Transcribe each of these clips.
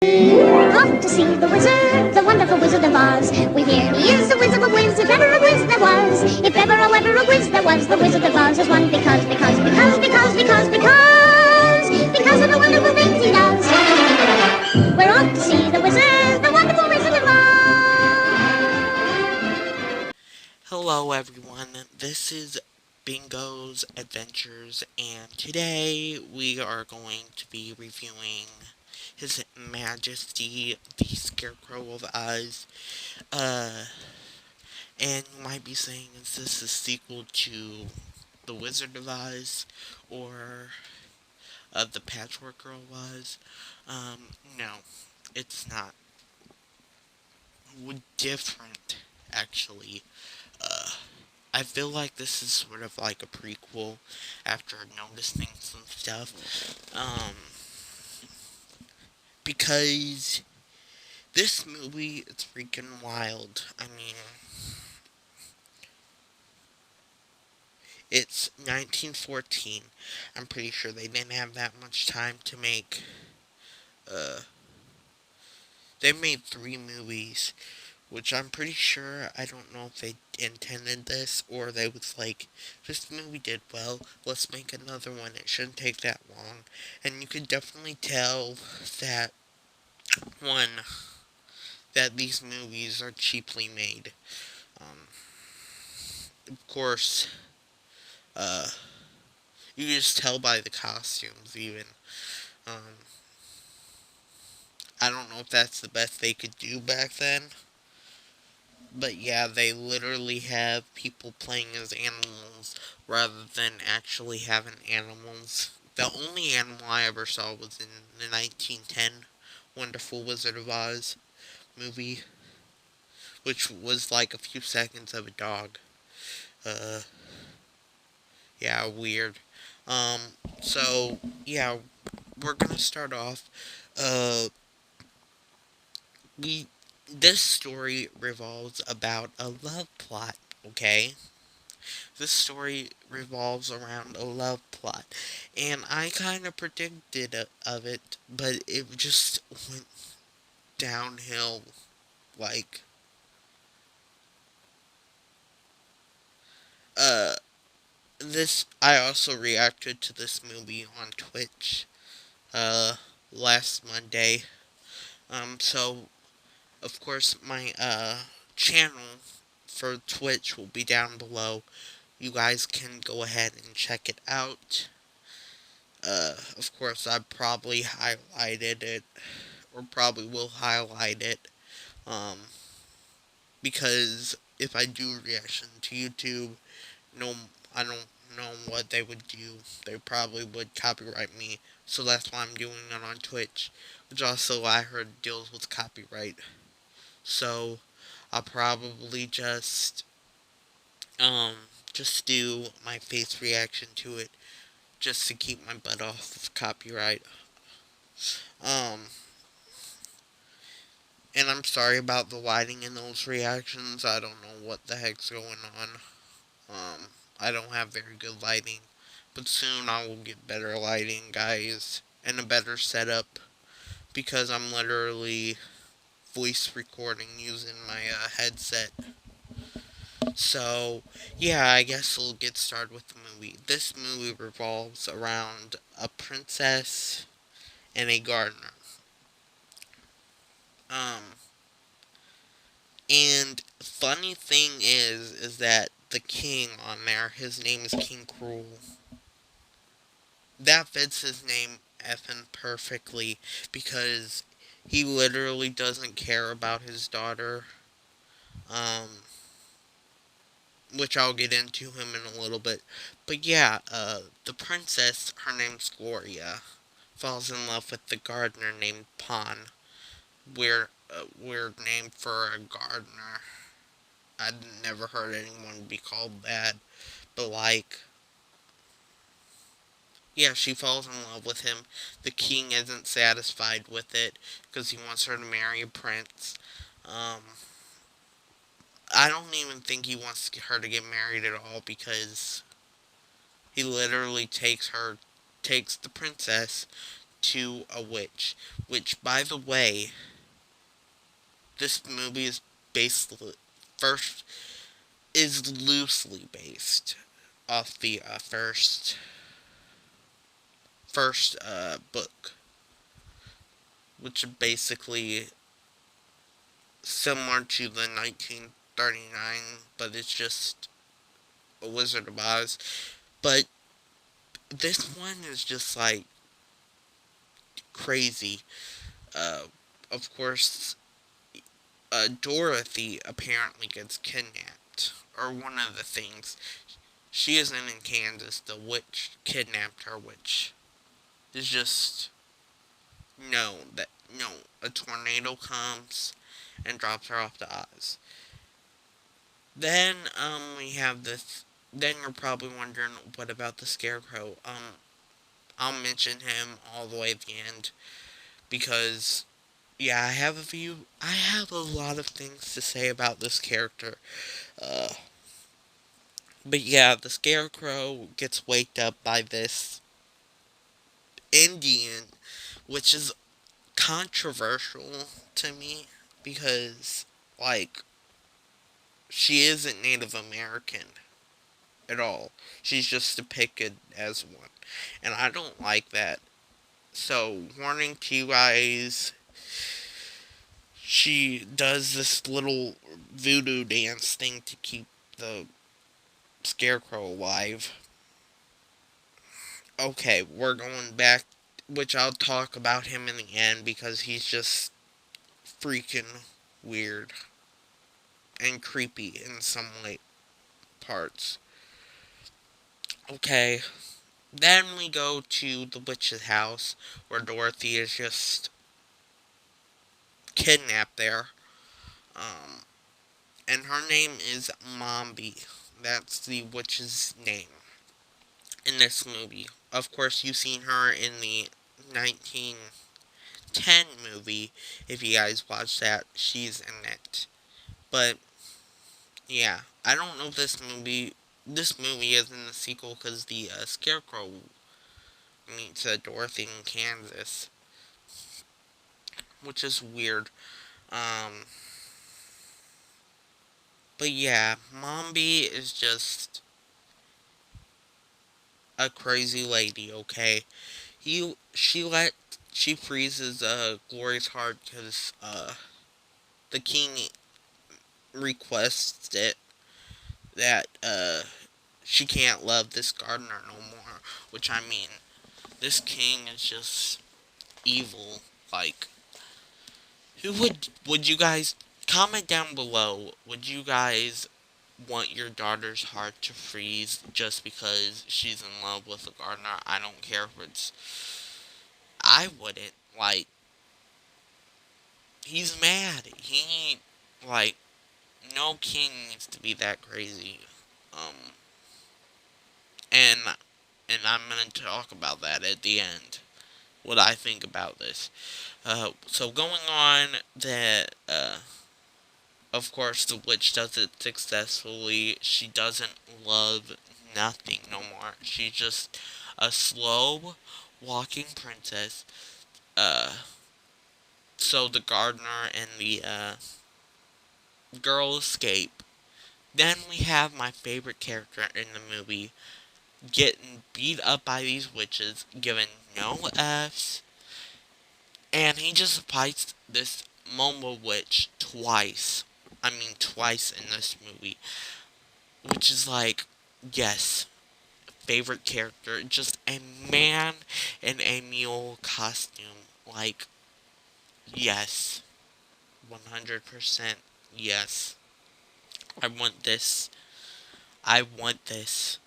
Off to see the wizard, the wonderful Wizard of Oz. We hear he is the whiz of a whiz, if ever a whiz there was. If ever, oh, ever a whiz there was, the Wizard of Oz is one because of the wonderful things he does. We're off to see the wizard, the wonderful Wizard of Oz. Hello everyone, this is Bingo's Adventures, and today we are going to be reviewing His Majesty, the Scarecrow of Oz. And you might be saying, is this a sequel to The Wizard of Oz, or The Patchwork Girl of Oz? No, it's not. Different, actually. Uh, I feel like this is sort of like a prequel after noticing some stuff. Because this movie is freaking wild. I mean, it's 1914. I'm pretty sure they didn't have that much time to make, they made 3 movies, which I'm pretty sure, I don't know if they intended this, or they was like, this movie did well, let's make another one, it shouldn't take that long. And you could definitely tell that, one, that these movies are cheaply made. Of course, you can just tell by the costumes, even. Um, I don't know if that's the best they could do back then. But yeah, they literally have people playing as animals rather than actually having animals. The only animal I ever saw was in the 1910 Wonderful Wizard of Oz movie, which was like a few seconds of a dog. Uh, yeah, weird. Um, so, yeah, we're gonna start off. Uh, we this story revolves about a love plot, okay? This story revolves around a love plot, and I kind of predicted of it, but it just went downhill. Like, uh, I also reacted to this movie on Twitch, uh, last Monday. So, of course, my, channel for Twitch will be down below. You guys can go ahead and check it out. Of course, I probably highlighted it, or probably will highlight it, um, because if I do reaction to YouTube, no, I don't know what they would do. They probably would copyright me, so that's why I'm doing it on Twitch, which also I heard deals with copyright. So, I'll probably um, just do my face reaction to it, just to keep my butt off of copyright. Um, and I'm sorry about the lighting in those reactions. I don't know what the heck's going on. I don't have very good lighting. But soon I will get better lighting, guys. And a better setup. Because I'm literally voice recording using my headset. So, yeah, I guess we'll get started with the movie. This movie revolves around a princess and a gardener. Um, and funny thing is that the king on there, his name is King Cruel. That fits his name effing perfectly because he literally doesn't care about his daughter. Um, which I'll get into him in a little bit. But yeah, the princess, her name's Gloria, falls in love with the gardener named Pon. Weird name for a gardener. I'd never heard anyone be called that. But like, yeah, she falls in love with him. The king isn't satisfied with it because he wants her to marry a prince. Um, I don't even think he wants her to get married at all because he literally takes the princess to a witch. Which, by the way, this movie is basically first is loosely based off the first book, which is basically similar to the 1939, but it's just a Wizard of Oz. But this one is just like crazy. Uh, of course, Dorothy apparently gets kidnapped, or one of the things. She isn't in Kansas. The witch kidnapped her, which is just no. A tornado comes and drops her off to Oz. Then we have this. Then you're probably wondering, what about the Scarecrow? I'll mention him all the way at the end because yeah, I have a lot of things to say about this character. Uh, but yeah, the Scarecrow gets waked up by this Indian, which is controversial to me because, like, she isn't Native American at all. She's just depicted as one. And I don't like that. So, warning to you guys, she does this little voodoo dance thing to keep the Scarecrow alive. Okay, we're going back, which I'll talk about him in the end because he's just freaking weird and creepy in some parts. Okay, then we go to the witch's house where Dorothy is just kidnapped there. Um, and her name is Mombi. That's the witch's name in this movie. Of course, you've seen her in the 1910 movie. If you guys watch that, she's in it. But yeah, I don't know if this movie. This movie isn't a sequel because the Scarecrow meets Dorothy in Kansas, which is weird. Um, but yeah, Mombi is just a crazy lady. Okay, she freezes Glory's heart because the king requests it that she can't love this gardener no more. Which, I mean, this king is just evil. Like, who would you guys comment down below? Would you guys want your daughter's heart to freeze just because she's in love with a gardener? I don't care if it's. I wouldn't. Like, he's mad. Like, no king needs to be that crazy. Um, and I'm gonna talk about that at the end. What I think about this. So going on, that of course the witch does it successfully. She doesn't love nothing no more. She's just a slow walking princess. Uh, so the gardener and the girl escape. Then we have my favorite character in the movie getting beat up by these witches, given no F's, and he just fights this Momo witch twice. I mean, twice in this movie. Which is like, yes, favorite character. Just a man in a mule costume. Like, yes. 100% yes. I want this. I want this.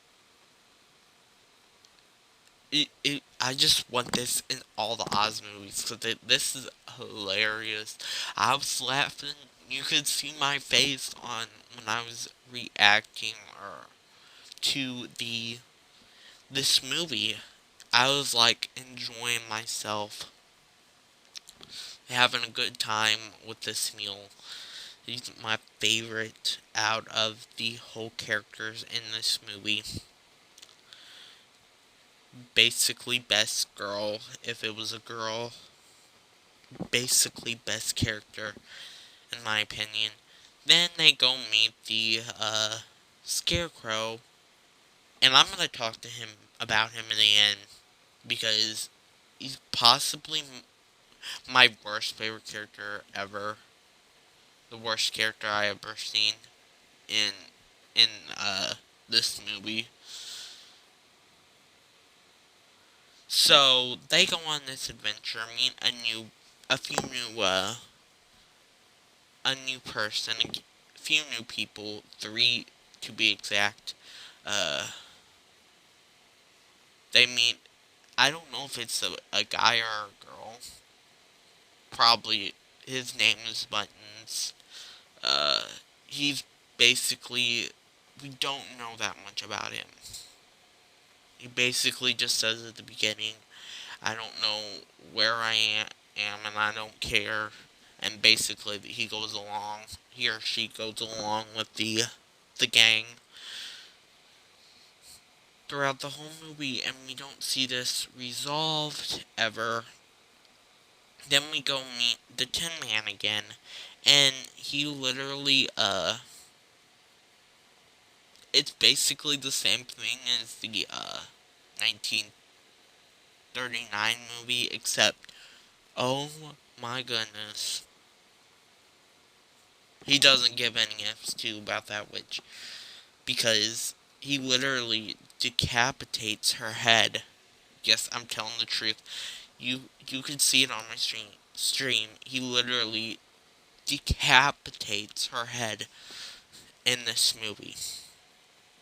I just want this in all the Oz movies because this is hilarious. I was laughing. You could see my face on when I was reacting or to this movie. I was like enjoying myself, having a good time with this meal. He's my favorite out of the whole characters in this movie. basically best girl if it was a girl, basically best character in my opinion. Then they go meet the scarecrow, and I'm gonna talk to him about him in the end because he's possibly my worst favorite character ever, the worst character I ever seen in in this movie. So they go on this adventure, meet a few new, a new person, a few new people, three to be exact. Uh, they meet. I don't know if it's a guy or a girl. Probably his name is Buttons. Uh, he's basically, we don't know that much about him. He basically just says at the beginning, I don't know where I am and I don't care. And basically he or she goes along with the gang throughout the whole movie, and we don't see this resolved ever. Then we go meet the Tin Man again, and he literally, it's basically the same thing as the, 1939 movie, except, oh my goodness, he doesn't give any F's to about that witch, because he literally decapitates her head. Yes, I'm telling the truth. You can see it on my stream. He literally decapitates her head in this movie,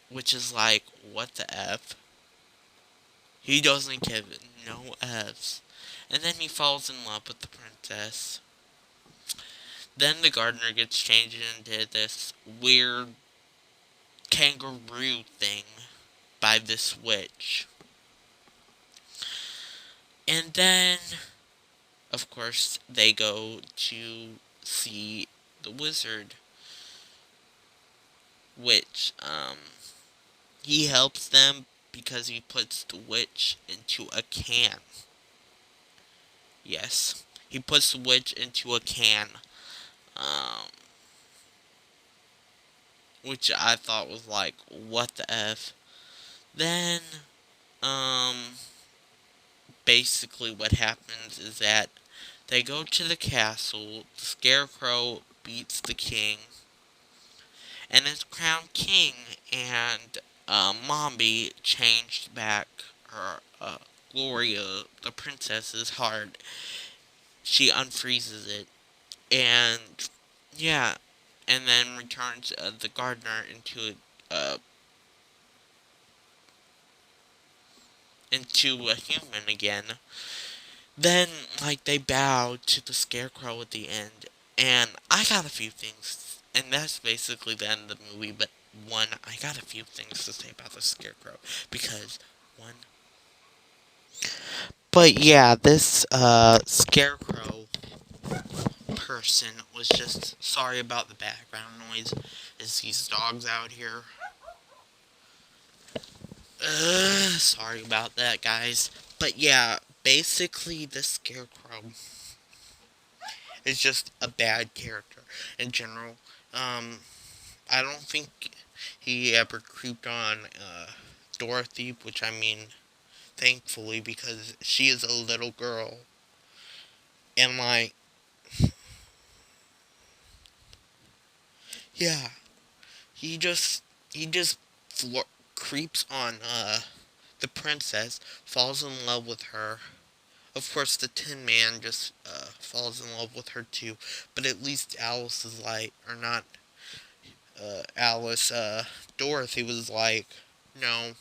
which is like, what the F? He doesn't give no F's. And then he falls in love with the princess. Then the gardener gets changed into this weird kangaroo thing by this witch. And then, of course, they go to see the wizard, which, he helps them because he puts the witch into a can. Yes, he puts the witch into a can, um, which I thought was like, what the F? Then, um, basically what happens is that they go to the castle, the scarecrow beats the king, and is crowned king, and, Mombi changed back her, Gloria, the princess's heart. She unfreezes it, and, yeah, and then returns, the gardener uh, into a human again. Then, like, they bow to the scarecrow at the end, and I got a few things, and that's basically the end of the movie, but one, I got a few things to say about the scarecrow, because, one, but yeah, this, scarecrow person was just, sorry about the background noise, is these dogs out here. Sorry about that, guys. But yeah, basically, the scarecrow is just a bad character in general. Um, I don't think he ever creeped on Dorothy, which I mean, thankfully, because she is a little girl. And like, yeah, he just creeps on the princess, falls in love with her. Of course, the Tin Man just falls in love with her too, but at least Alice is like, or not Alice, Dorothy was like, no,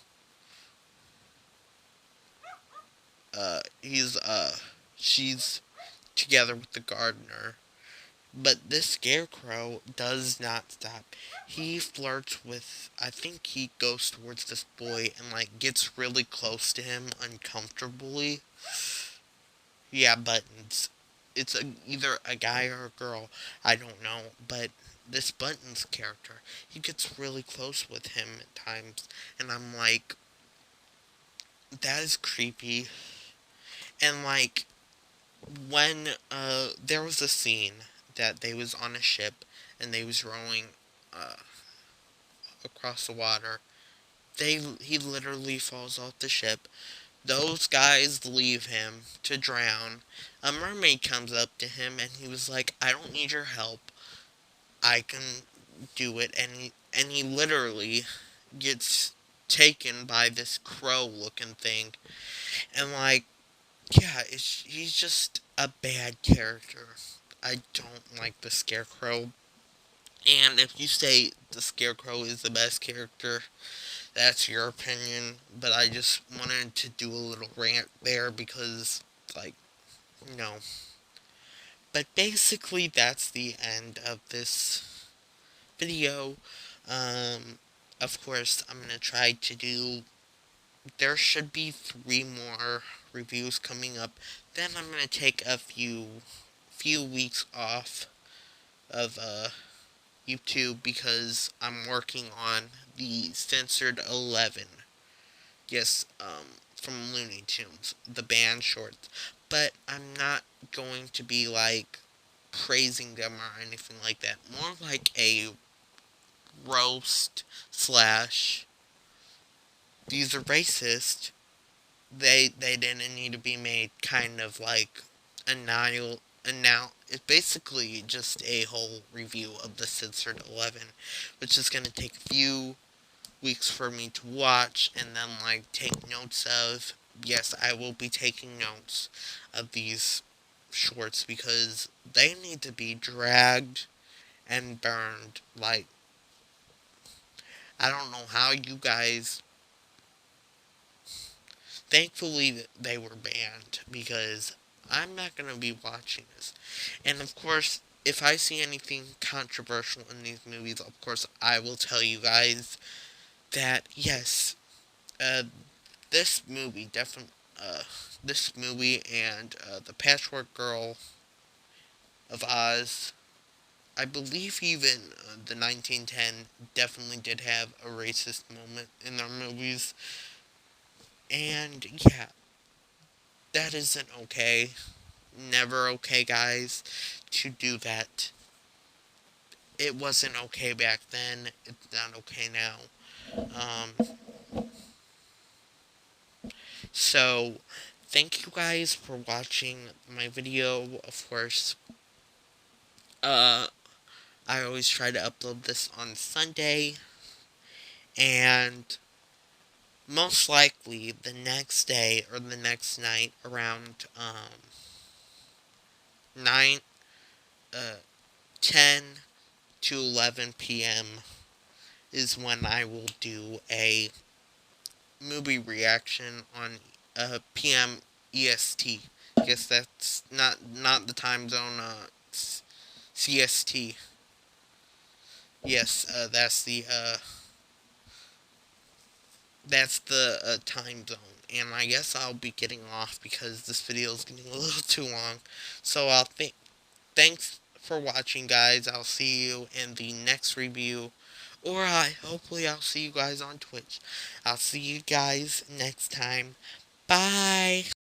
he's, she's together with the gardener. But this scarecrow does not stop. He flirts with, I think he goes towards this boy and, like, gets really close to him uncomfortably. Yeah, Buttons. It's either a guy or a girl. I don't know. But this Buttons character, he gets really close with him at times. And I'm like, that is creepy. And like when there was a scene that they was on a ship and they was rowing uh across the water. He literally falls off the ship. Those guys leave him to drown. A mermaid comes up to him and he was like, "I don't need your help. I can do it." And he literally gets taken by this crow looking thing. And like, yeah, he's just a bad character. I don't like the Scarecrow. And if you say the Scarecrow is the best character, that's your opinion. But I just wanted to do a little rant there because, like, no. But basically, that's the end of this video. Um, of course, I'm gonna try to do. There should be 3 more reviews coming up. Then I'm gonna take a few weeks off of YouTube because I'm working on the censored 11. Yes, from Looney Tunes, the band shorts. But I'm not going to be like praising them or anything like that. More like a roast slash these are racist. They didn't need to be made kind of like annihil now it's basically just a whole review of the censored 11, which is going to take a few weeks for me to watch and then like take notes of. Yes, I will be taking notes of these shorts because they need to be dragged and burned. Like, I don't know how you guys. Thankfully, they were banned because I'm not going to be watching this. And of course, if I see anything controversial in these movies, of course, I will tell you guys that yes, uh, this movie definitely, this movie and the Patchwork Girl of Oz, I believe even the 1910 definitely did have a racist moment in their movies. And yeah, that isn't okay. Never okay, guys, to do that. It wasn't okay back then. It's not okay now. So, thank you guys for watching my video. Of course, uh, I always try to upload this on Sunday, and most likely the next day or the next night around 9, uh, 10 to 11 p.m. is when I will do a movie reaction on PM EST. I guess that's not the time zone. CST. Yes, that's the time zone. And I guess I'll be getting off because this video is getting a little too long. So thanks for watching, guys. I'll see you in the next review. Or hopefully I'll see you guys on Twitch. I'll see you guys next time. Bye.